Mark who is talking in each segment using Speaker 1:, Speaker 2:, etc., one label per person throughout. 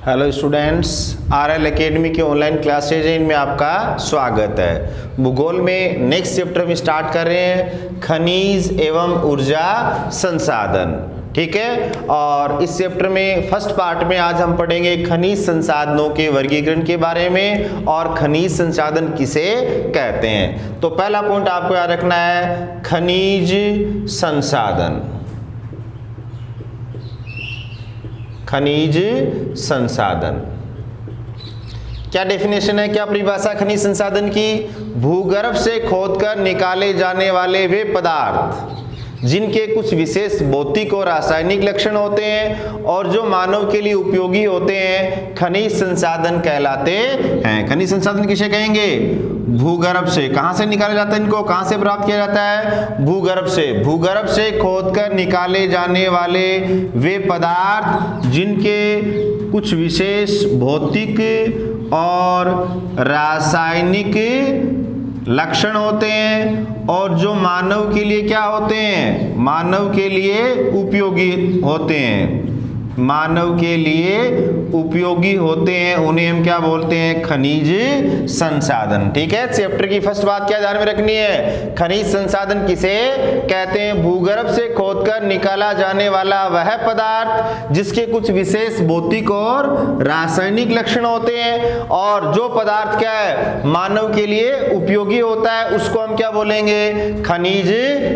Speaker 1: Hello students, RL academy के online classes हैं, इनमें आपका स्वागत है। भूगोल में नेक्स्ट चैप्टर में स्टार्ट कर रहे हैं खनिज एवं ऊर्जा संसाधन। ठीक है, और इस चैप्टर में फर्स्ट पार्ट में आज हम पढ़ेंगे खनिज संसाधनों के वर्गीकरण के बारे में और खनिज संसाधन किसे कहते हैं। तो पहला पॉइंट आपको याद रखना है खनिज संसाधन। खनिज संसाधन क्या डेफिनेशन है, क्या परिभाषा खनिज संसाधन की? भूगर्भ से खोदकर निकाले जाने वाले वे पदार्थ जिनके कुछ विशेष भौतिक और रासायनिक लक्षण होते हैं और जो मानव के लिए उपयोगी होते हैं, खनिज संसाधन कहलाते हैं। खनिज संसाधन किसे कहेंगे? भूगर्भ से। कहां से निकाला जाता है इनको, कहां से प्राप्त किया जाता है? भूगर्भ से। भूगर्भ से खोदकर निकाले जाने वाले वे पदार्थ जिनके कुछ विशेष भौतिक और रासायनिक लक्षण होते हैं और जो मानव के लिए क्या होते हैं? मानव के लिए उपयोगी होते हैं। मानव के लिए उपयोगी होते हैं, उन्हें हम क्या बोलते हैं? खनिज संसाधन। ठीक है, चैप्टर की फर्स्ट बात क्या ध्यान में रखनी है? खनिज संसाधन किसे कहते हैं? भूगर्भ से खोदकर निकाला जाने वाला वह पदार्थ जिसके कुछ विशेष भौतिक और रासायनिक लक्षण होते हैं और जो पदार्थ क्या है? मानव के लिए उपयोगी होता है, उसको हम क्या बोलेंगे? खनिज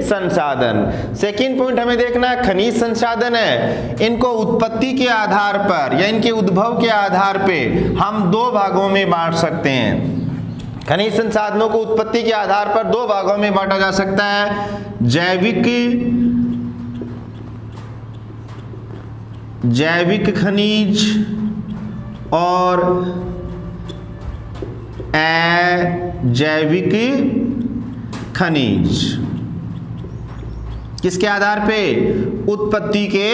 Speaker 1: संसाधन। सेकेंड पॉइंट हमें देखना है, खनिज संसाधन है, इनको उत्पत्ति के आधार पर या इनके उद्भव के आधार पे हम दो भागों में बांट सकते हैं। खनिज संसाधनों को उत्पत्ति के आधार पर दो भागों में बांटा जा सकता है, जैविक खनिज और अजैविक खनिज। किसके आधार पे? उत्पत्ति के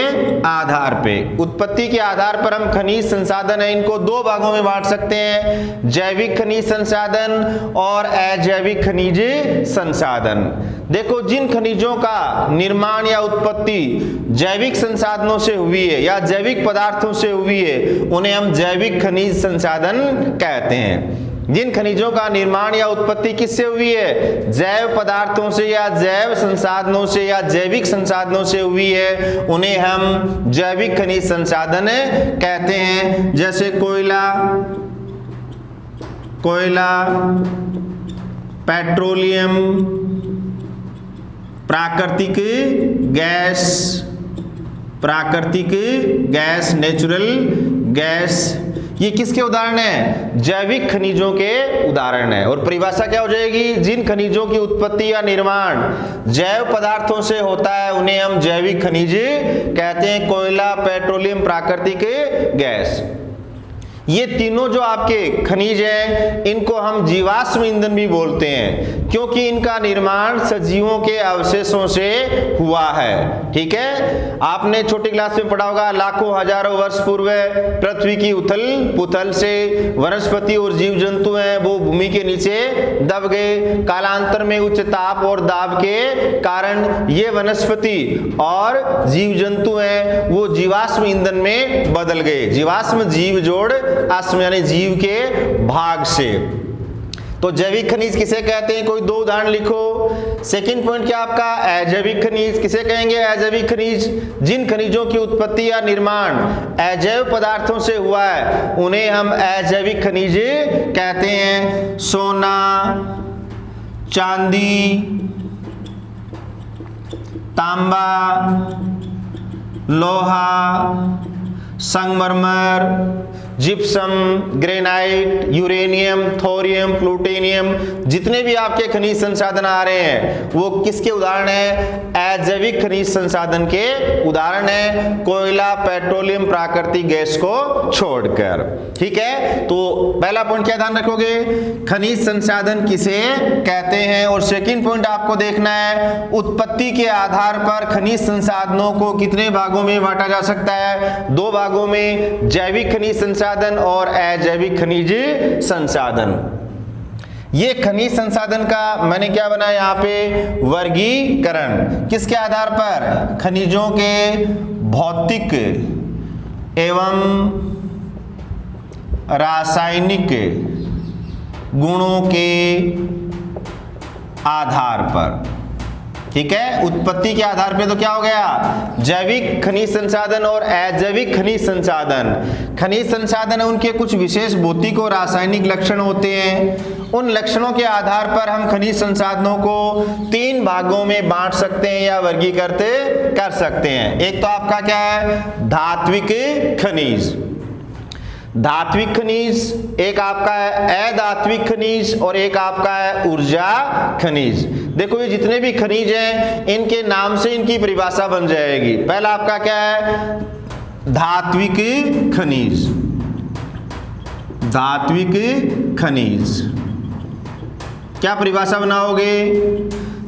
Speaker 1: आधार पे। उत्पत्ति के आधार पर हम खनिज संसाधन है, इनको दो भागों में बांट सकते हैं, जैविक खनिज संसाधन और अजैविक खनिज संसाधन। देखो, जिन खनिजों का निर्माण या उत्पत्ति जैविक संसाधनों से हुई है या जैविक पदार्थों से हुई है, उन्हें हम जैविक खनिज संसाधन कहते हैं। जिन खनिजों का निर्माण या उत्पत्ति किससे हुई है? जैव पदार्थों से या जैव संसाधनों से या जैविक संसाधनों से हुई है, उन्हें हम जैविक खनिज संसाधन कहते हैं। जैसे कोयला, पेट्रोलियम, प्राकृतिक गैस, नेचुरल गैस, ये किसके उदाहरण है? जैविक खनिजों के उदाहरण है। और परिभाषा क्या हो जाएगी? जिन खनिजों की उत्पत्ति या निर्माण जैव पदार्थों से होता है, उन्हें हम जैविक खनिज कहते हैं। कोयला, पेट्रोलियम, प्राकृतिक गैस, ये तीनों जो आपके खनिज हैं, इनको हम जीवाश्म ईंधन भी बोलते हैं क्योंकि इनका निर्माण सजीवों के अवशेषों से हुआ है। ठीक है, आपने छोटी क्लास में पढ़ा होगा, लाखों हजारों वर्ष पूर्व पृथ्वी की उथल पुथल से वनस्पति और जीव जंतु हैं, वो भूमि के नीचे दब गए। कालांतर में उच्च ताप और दाब के कारण ये वनस्पति और जीव जंतु हैं, वो जीवाश्म ईंधन में बदल गए। जीवाश्म जीव जोड़ आश्म यानी जीव के भाग से। तो जैविक खनिज किसे कहते हैं? कोई दो उदाहरण लिखो। सेकंड पॉइंट क्या आपका? अजैविक खनिज किसे कहेंगे? अजैविक खनिज, जिन खनिजों की उत्पत्ति या निर्माण अजैव पदार्थों से हुआ है, उन्हें हम अजैविक खनिज कहते हैं। सोना, चांदी, तांबा, लोहा, संगमरमर, gypsum, granite, uranium, thorium, plutonium, जितने भी आपके खनिज संसाधन आ रहे हैं वो किसके उदाहरण है? अजैविक खनिज संसाधन के उदाहरण है, कोयला, पेट्रोलियम, प्राकृतिक गैस को छोड़कर। ठीक है, तो पहला पॉइंट क्या ध्यान रखोगे? खनिज संसाधन किसे कहते हैं। और सेकंड पॉइंट आपको देखना है, उत्पत्ति के आधार पर खनिज संसाधनों को कितने भागों में बांटा जा सकता है? दो भागों में, जैविक खनिज संसाधन और अजैविक खनिज संसाधन। ये खनिज संसाधन का मैंने क्या बनाया यहाँ पे? वर्गीकरण। किसके आधार पर? खनिजों के भौतिक एवं रासायनिक गुणों के आधार पर, ठीक है, उत्पत्ति के आधार पे। तो क्या हो गया, जैविक खनिज संसाधन और अजैविक खनिज संसाधन। खनिज संसाधन उनके कुछ विशेष भौतिक और रासायनिक लक्षण होते हैं। उन लक्षणों के आधार पर हम खनिज संसाधनों को 3 भागों में बांट सकते हैं या वर्गीकृत कर सकते हैं। एक तो आपका क्या है, धात्विक खनिज, धात्विक खनिज, एक आपका है अधात्विक खनिज और एक आपका है ऊर्जा खनिज। देखो ये जितने भी खनिज हैं इनके नाम से इनकी परिभाषा बन जाएगी। पहला आपका क्या है, धात्विक खनिज, धात्विक खनिज क्या परिभाषा बनाओगे,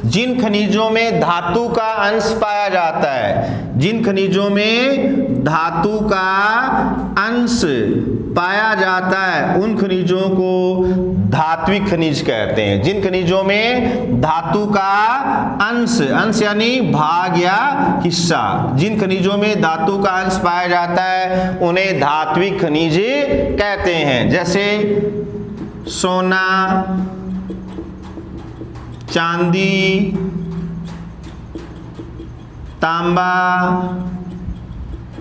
Speaker 1: जिन खनिजों में धातु का अंश पाया जाता है, जिन खनिजों में धातु का अंश पाया जाता है उन खनिजों को धात्विक खनिज कहते हैं। जिन खनिजों में धातु का अंश, अंश यानी भाग या हिस्सा, जिन खनिजों में धातु का अंश पाया जाता है उन्हें धात्विक खनिज कहते हैं। जैसे सोना, चांदी, तांबा,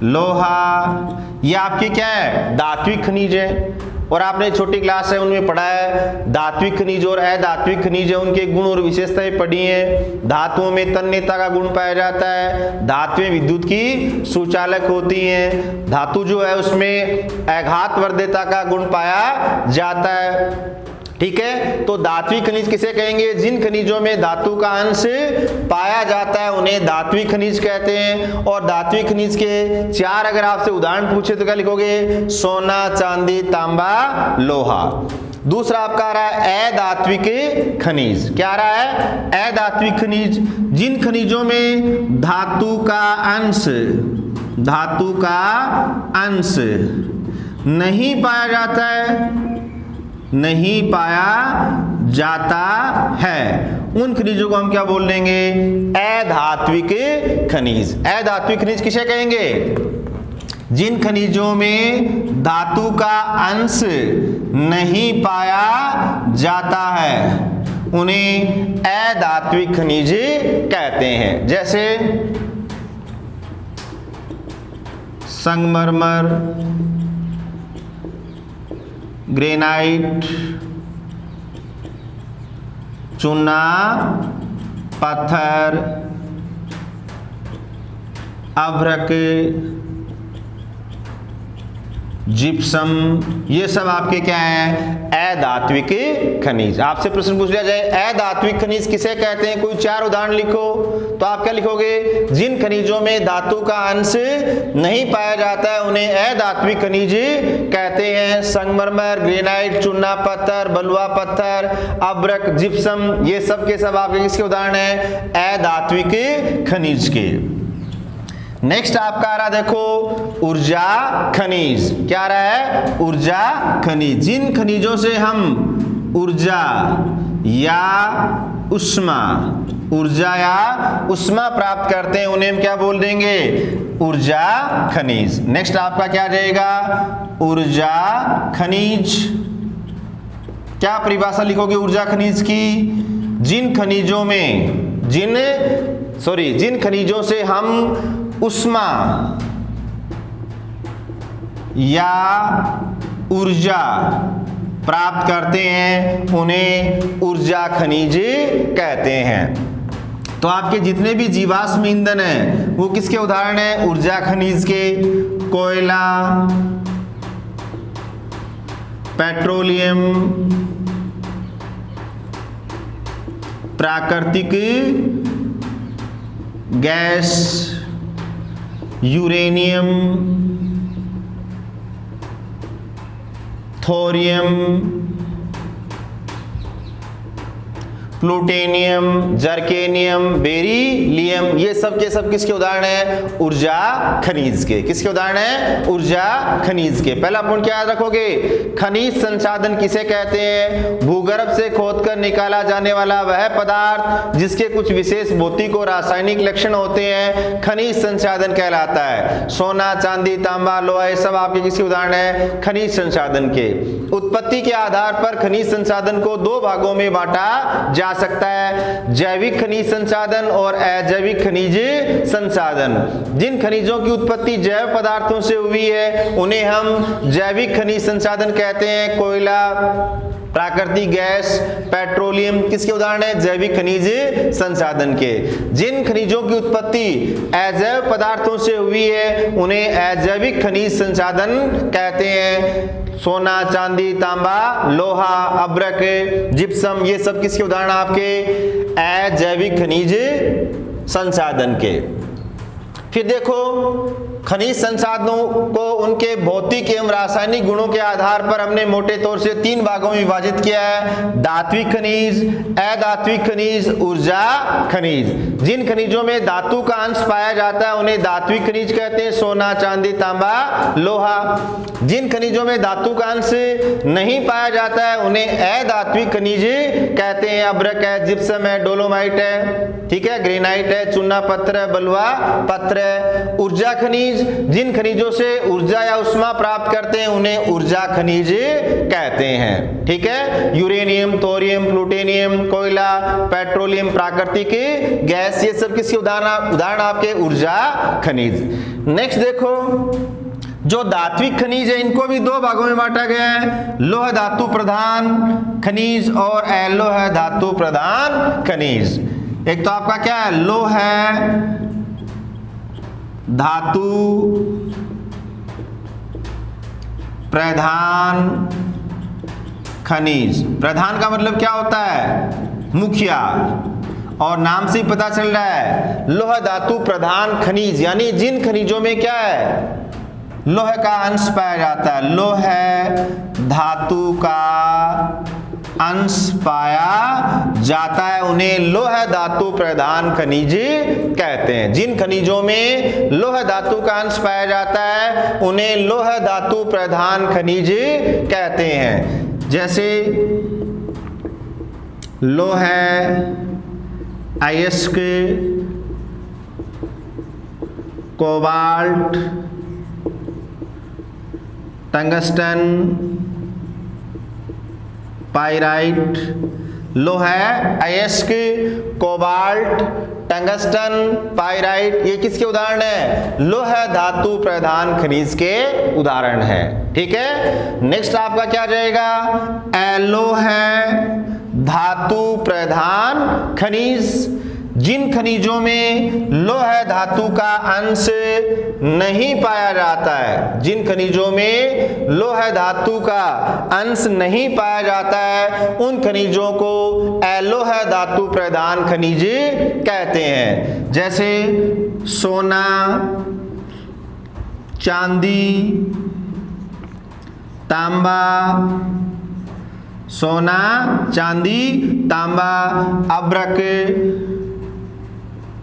Speaker 1: लोहा, ये आपके क्या है, धात्विक खनिज है। और आपने छोटी क्लास है उनमें पढ़ा है धात्विक खनिज और अधात्विक खनिज है, उनके गुण और विशेषताएं पढ़ी हैं। धातुओं में तन्यता का गुण पाया जाता है, धातुएं विद्युत की सुचालक होती हैं, धातु जो है उसमें आघातवर्ध्यता का गुण पाया जाता है, ठीक है। तो धात्विक खनिज किसे कहेंगे, जिन खनिजों में धातु का अंश पाया जाता है उन्हें धात्विक खनिज कहते हैं। और धात्विक खनिज के 4 अगर आपसे उदाहरण पूछे तो क्या लिखोगे, सोना, चांदी, तांबा, लोहा। दूसरा आपका आ रहा है अधात्विक खनिज, क्या आ रहा है, अधात्विक खनिज, जिन खनिजों में धातु का अंश, धातु का अंश नहीं पाया जाता है, नहीं पाया जाता है, उन खनिजों को हम क्या बोल देंगे, अधात्विक खनिज। अधात्विक खनिज किसे कहेंगे, जिन खनिजों में धातु का अंश नहीं पाया जाता है उन्हें अधात्विक खनिज कहते हैं। जैसे संगमरमर, ग्रेनाइट, चूना पत्थर, अभ्रक, जिप्सम, ये सब आपके क्या हैं, अधात्विक खनिज। आपसे प्रश्न पूछ लिया जाए अधात्विक खनिज किसे कहते हैं, कोई 4 उदाहरण लिखो, तो आप क्या लिखोगे, जिन खनिजों में धातु का अंश नहीं पाया जाता है उन्हें अधात्विक खनिज कहते हैं। संगमरमर, ग्रेनाइट, चूना पत्थर, बलुआ पत्थर, अभ्रक, जिप्सम, ये सब के सब आपके किसके उदाहरण हैं, अधात्विक खनिज के। नेक्स्ट आपका आ रहा देखो ऊर्जा खनिज, क्या आ रहा है, ऊर्जा खनिज, जिन खनिजों से हम ऊर्जा या उष्मा, ऊर्जा या उष्मा प्राप्त करते हैं उन्हें हम क्या बोल देंगे, ऊर्जा खनिज। नेक्स्ट आपका क्या जाएगा, ऊर्जा खनिज, क्या परिभाषा लिखोगे ऊर्जा खनिज की, जिन खनिजों में, जिन खनिजों से हम उष्मा या ऊर्जा प्राप्त करते हैं उन्हें ऊर्जा खनिज कहते हैं। तो आपके जितने भी जीवाश्म ईंधन हैं वो किसके उदाहरण हैं, ऊर्जा खनिज के। कोयला, पेट्रोलियम, प्राकृतिक gas, uranium, thorium, plutonium, zirconium, beryllium, ये सब के सब किसके उदाहरण हैं? ऊर्जा खनिज के। किसके उदाहरण हैं? ऊर्जा खनिज के। पहला पॉइंट क्या याद रखोगे? खनिज संसाधन किसे कहते हैं? भूगर्भ से खोदकर निकाला जाने वाला वह पदार्थ जिसके कुछ विशेष भौतिक और रासायनिक लक्षण होते हैं खनिज संसाधन कहलाता है। सोना, चांदी, तांबा, लोहा, ये सब आपके किसके उदाहरण है? खनिज संसाधन के। उत्पत्ति के आधार पर खनिज संसाधन को दो भागों में बांटा जा सकता है, जैविक खनिज संसाधन और अजैविक खनिज संसाधन। जिन खनिजों की उत्पत्ति जैव पदार्थों से हुई है उन्हें हम जैविक खनिज संसाधन कहते हैं। कोयला, प्राकृतिक गैस, पेट्रोलियम किसके उदाहरण है? जैविक खनिज संसाधन के। जिन खनिजों की उत्पत्ति अजैव पदार्थों से हुई है उन्हें अजैविक खनिज संसाधन कहते हैं। सोना, चांदी, तांबा, लोहा, अब्रक, जिप्सम, ये सब किसके उदाहरण आपके? अजैविक खनिज संसाधन के। फिर देखो, खनिज संसाधनों को उनके भौतिक एवं रासायनिक गुणों के आधार पर हमने मोटे तौर से तीन भागों में विभाजित किया है: धात्विक खनिज, अधात्विक खनिज, ऊर्जा खनिज। जिन खनिजों में धातु का अंश पाया जाता है उन्हें धात्विक खनिज कहते हैं, सोना, चांदी, तांबा, लोहा। जिन खनिजों में धातु का अंश नहीं पाया जाता है उन्हें अधात्विक खनिज कहते हैं। अब्रक है, जिप्सम है, डोलोमाइट है, ठीक है, ग्रेनाइट है, चूना पत्थर है, बलुआ पत्थर है। ऊर्जा खनिज, जिन खनिजों से ऊर्जा या उष्मा प्राप्त करते हैं उन्हें ऊर्जा खनिज कहते हैं, ठीक है। यूरेनियम, थोरियम, प्लूटोनियम, कोयला, पेट्रोलियम, प्राकृतिक गैस, ये सब किसके उदाहरण आपके? ऊर्जा खनिज। नेक्स्ट देखो, जो धात्विक खनिज है इनको भी दो भागों में बांटा गया है: लौह धातु प्रधान खनिज और अलोह धातु प्रधान खनिज। एक तो आपका क्या है? लौह धातु प्रधान खनिज। प्रधान का मतलब क्या होता है? मुखिया, और नाम से ही पता चल रहा है लौह धातु प्रधान खनिज, यानी जिन खनिजों में क्या है? लौह का अंश पाया जाता है। लौह धातु का अंश पाया जाता है उन्हें लौह धातु प्रधान खनिज कहते हैं। जिन खनिजों में लौह धातु का अंश पाया जाता है उन्हें लौह धातु प्रधान खनिज कहते हैं। जैसे लौह, अयस्क, कोबाल्ट, टंगस्टन, पाइराइट। लौह, अयस्क, कोबाल्ट, टंगस्टन, पाइराइट, ये किसके उदाहरण है? लौह धातु प्रधान खनिज के उदाहरण है, ठीक है। नेक्स्ट आपका क्या रहेगा? अलोह धातु प्रधान खनिज। जिन खनिजों में लौह धातु का अंश नहीं पाया जाता है, जिन खनिजों में लौह धातु का अंश नहीं पाया जाता है उन खनिजों को अलोह धातु प्रधान खनिज कहते हैं। जैसे सोना, चांदी, तांबा, सोना, चांदी, तांबा, अब्रक,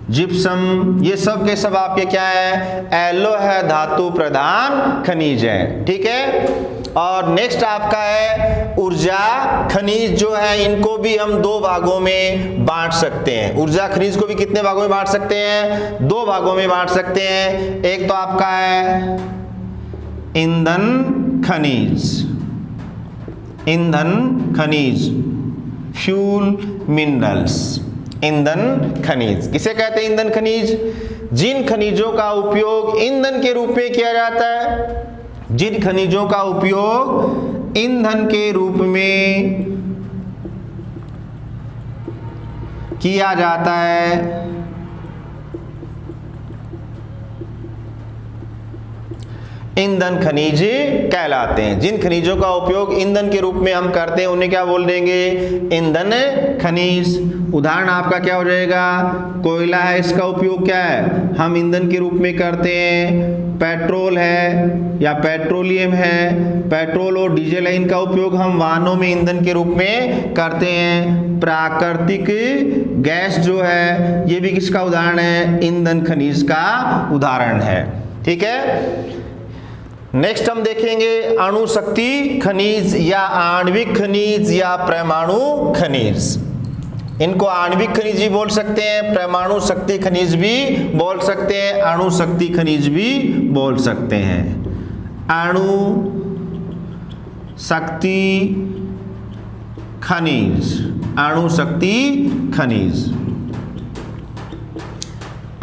Speaker 1: जिप्सम, ये सब के सब आपके क्या है? अलोह धातु प्रधान खनिज है, ठीक है। और नेक्स्ट आपका है ऊर्जा खनिज। जो है इनको भी हम दो भागों में बांट सकते हैं। ऊर्जा खनिज को भी कितने भागों में बांट सकते हैं? दो भागों में बांट सकते हैं। एक तो आपका है ईंधन खनिज, ईंधन खनिज, फ्यूल मिनरल्स। ईंधन खनिज किसे कहते हैं? ईंधन खनिज। जिन खनिजों का उपयोग ईंधन के रूप में किया जाता है, जिन खनिजों का उपयोग ईंधन के रूप में किया जाता है, ईंधन खनिज कहलाते हैं। जिन खनिजों का उपयोग ईंधन के रूप में हम करते हैं उन्हें क्या बोल देंगे? ईंधन खनिज। उदाहरण आपका क्या हो जाएगा? कोयला है, इसका उपयोग क्या है? हम ईंधन के रूप में करते हैं। पेट्रोल है या पेट्रोलियम है, पेट्रोल और डीजल है, इनका उपयोग हम वाहनों में ईंधन के रूप में करते हैं। प्राकृतिक गैस जो है ये भी किसका उदाहरण है? ईंधन खनिज का उदाहरण है। ठीक है, नेक्स्ट हम देखेंगे अणुशक्ति खनिज या आणविक खनिज या परमाणु खनिज। इनको आणविक खनिज भी बोल सकते हैं, परमाणु शक्ति खनिज भी बोल सकते हैं, अणु शक्ति खनिज भी बोल सकते हैं। अणु शक्ति खनिज, अणु शक्ति खनिज।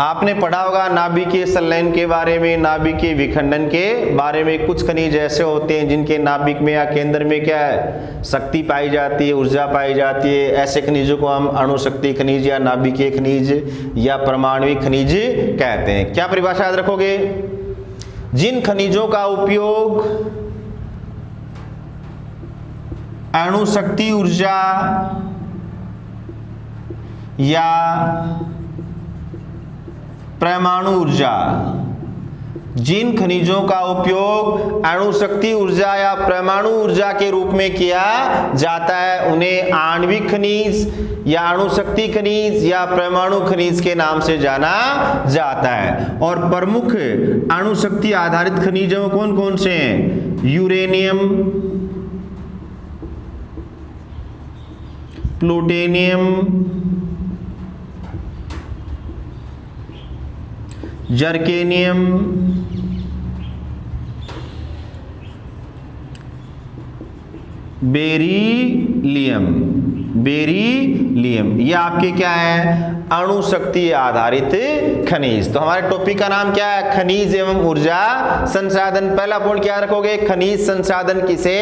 Speaker 1: आपने पढ़ा होगा नाभिकीय संलयन के बारे में, नाभिकीय विखंडन के बारे में। कुछ खनिज ऐसे होते हैं जिनके नाभिक में या केंद्र में क्या है? शक्ति पाई जाती है, ऊर्जा पाई जाती है। ऐसे खनिजों को हम अणुशक्ति खनिज या नाभिकीय खनिज या परमाणुविक खनिज कहते हैं। क्या परिभाषा याद रखोगे? जिन खनिजों का उपयोग अणुशक्ति ऊर्जा या परमाणु ऊर्जा, जिन खनिजों का उपयोग अणुशक्ति ऊर्जा या परमाणु ऊर्जा के रूप में किया जाता है उन्हें आणविक खनिज या अणुशक्ति खनिज या परमाणु खनिज के नाम से जाना जाता है। और प्रमुख अणुशक्ति आधारित खनिज कौन कौन से हैं? Uranium, plutonium, germanium, beryllium. Beryllium ये आपके क्या है? अणुशक्ति आधारित खनिज। तो हमारे टॉपिक का नाम क्या है? खनिज एवं ऊर्जा संसाधन। पहला पॉइंट क्या रखोगे? खनिज संसाधन किसे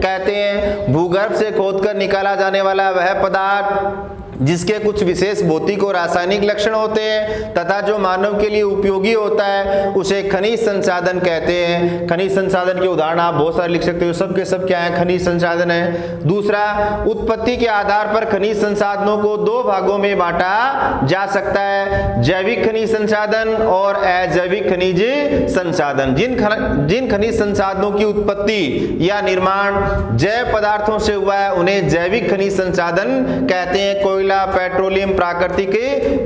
Speaker 1: कहते हैं? भूगर्भ से खोदकर निकाला जाने वाला वह पदार्थ जिसके कुछ विशेष भौतिक और रासायनिक लक्षण होते हैं तथा जो मानव के लिए उपयोगी होता है उसे खनिज संसाधन कहते हैं। खनिज संसाधन के उदाहरण आप बहुत सारे लिख सकते हो, सब के सब क्या है? खनिज संसाधन है। दूसरा, उत्पत्ति के आधार पर खनिज संसाधनों को दो भागों में बांटा जा सकता है, जैविक खनिज संसाधन और अजैविक खनिज संसाधन। जिन खनिज संसाधनों की उत्पत्ति या निर्माण जैव पदार्थों से हुआ है उन्हें जैविक खनिज संसाधन कहते हैं। कोयला, पेट्रोलियम, प्राकृतिक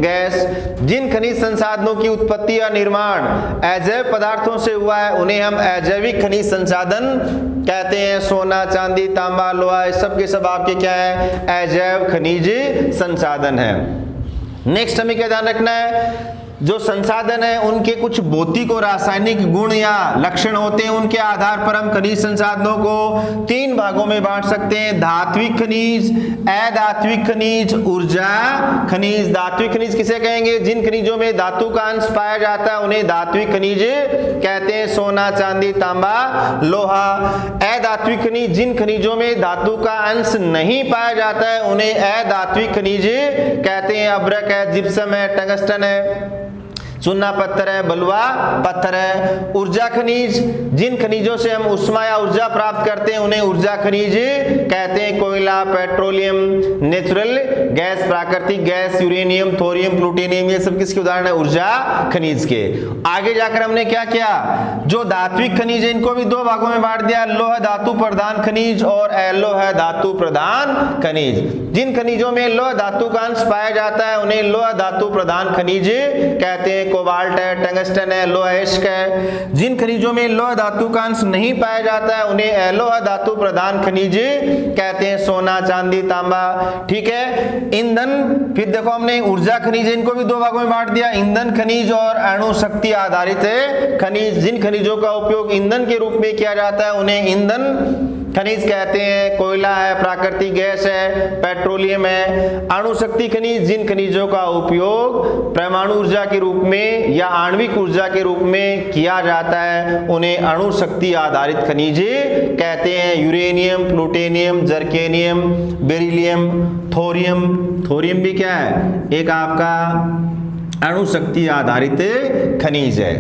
Speaker 1: गैस। जिन खनिज संसाधनों की उत्पत्ति या निर्माण अजैव पदार्थों से हुआ है उन्हें हम अजैविक खनिज संसाधन कहते हैं। सोना, चांदी, तांबा, लोहा, सब के सब आपके क्या है? अजैव खनिज संसाधन है। नेक्स्ट हमें क्या ध्यान रखना है? जो संसाधन है उनके कुछ भौतिक और रासायनिक गुण या लक्षण होते हैं, उनके आधार पर हम खनिज संसाधनों को तीन भागों में बांट सकते हैं, धात्विक खनिज, अधात्विक खनिज, ऊर्जा खनिज। धात्विक खनिज किसे कहेंगे? जिन खनिजों में धातु का अंश पाया जाता है उन्हें धात्विक खनिज कहते हैं, सोना, चांदी, तांबा, लोहा। अधात्विक खनिज, जिन खनिजों में धातु का अंश नहीं पाया जाता है उन्हें अधात्विक खनिज कहते हैं। अभ्रक है, जिप्सम है, टंगस्टन है, चूना पत्थर है, बलुआ पत्थर है। ऊर्जा खनिज, जिन खनिजों से हम ऊष्मा या ऊर्जा प्राप्त करते हैं उन्हें ऊर्जा खनिज कहते हैं। कोयला, पेट्रोलियम, नेचुरल गैस, प्राकृतिक गैस, यूरेनियम, थोरियम, प्लूटोनियम, ये सब किसके उदाहरण है? ऊर्जा खनिज के। आगे जाकर हमने क्या किया? जो धात्विक खनिज है इनको भी दो भागों में बांट दिया, लौह धातु प्रधान खनिज और अलोह धातु प्रधान खनिज। जिन खनिजों में लौह धातु का अंश पाया जाता है उन्हें लौह धातु प्रधान खनिज कहते हैं। कोबाल्ट है, टंगस्टन है, लोहेस्क है। जिन खनिजों में लौह धातु का अंश नहीं पाया जाता है उन्हें अलोह धातु प्रधान खनिज कहते हैं। सोना, चांदी, तांबा। ठीक है, ईंधन। फिर देखो हमने ऊर्जा खनिज, इनको भी दो भागों में बांट दिया, ईंधन खनिज और अणु शक्ति आधारित खनिज। जिन खनिजों का उपयोग ईंधन के रूप में किया जाता है उन्हें ईंधन खनिज कहते हैं। कोयला है, प्राकृतिक गैस है, पेट्रोलियम है। अणुशक्ति खनिज, जिन खनिजों का उपयोग परमाणु ऊर्जा के रूप में या आणविक ऊर्जा के रूप में किया जाता है उन्हें अणुशक्ति आधारित खनिज कहते हैं। Uranium, plutonium, germanium, beryllium, thorium. Thorium भी क्या है? एक आपका अणुशक्ति आधारित खनिज है।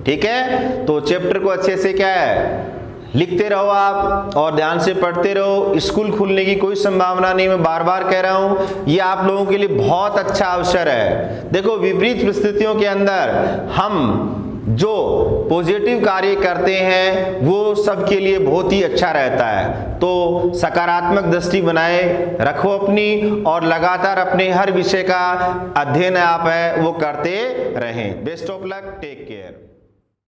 Speaker 1: ठीक है, तो चैप्टर को अच्छे से क्या है लिखते रहो आप और ध्यान से पढ़ते रहो। स्कूल खुलने की कोई संभावना नहीं, मैं बार बार कह रहा हूं, ये आप लोगों के लिए बहुत अच्छा अवसर है। देखो विपरीत परिस्थितियों के अंदर हम जो पॉजिटिव कार्य करते हैं वो सबके लिए बहुत ही अच्छा रहता है। तो सकारात्मक दृष्टि बनाए रखो अपनी और लगातार अपने हर विषय का अध्ययन आप है वो करते रहें। Best of luck, take care.